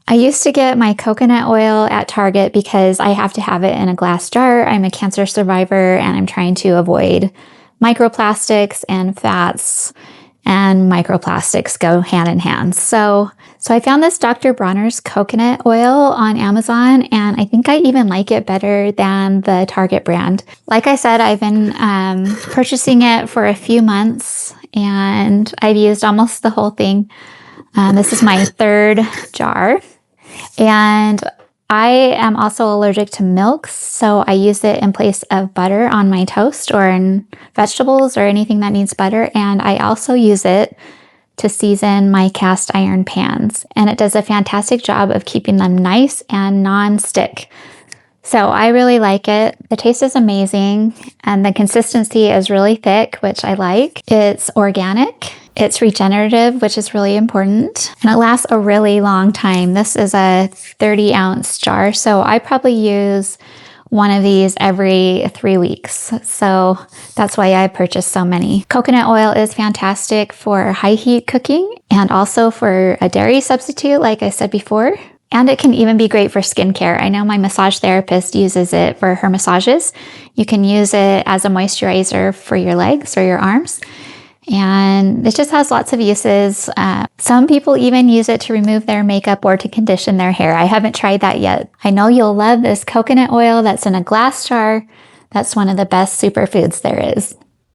I used to get my coconut oil at Target because I have to have it in a glass jar. I'm a cancer survivor and I'm trying to avoid microplastics, and fats and microplastics go hand in hand. So I found this Dr. Bronner's coconut oil on Amazon, and I think I even like it better than the Target brand. Like I said, I've been purchasing it for a few months, and I've used almost the whole thing. This is my third jar, and I am also allergic to milk, so I use it in place of butter on my toast or in vegetables or anything that needs butter. And I also use it to season my cast iron pans, and it does a fantastic job of keeping them nice and non-stick. So I really like it. The taste is amazing, and the consistency is really thick, which I like. It's organic. It's regenerative, which is really important, and it lasts a really long time. This is a 30-ounce jar, so I probably use one of these every 3 weeks. So that's why I purchased so many. Coconut oil is fantastic for high heat cooking and also for a dairy substitute, like I said before. And it can even be great for skincare. I know my massage therapist uses it for her massages. You can use it as a moisturizer for your legs or your arms. And it just has lots of uses. Some people even use it to remove their makeup or to condition their hair. I haven't tried that yet. I know you'll love this coconut oil that's in a glass jar. That's one of the best superfoods there is.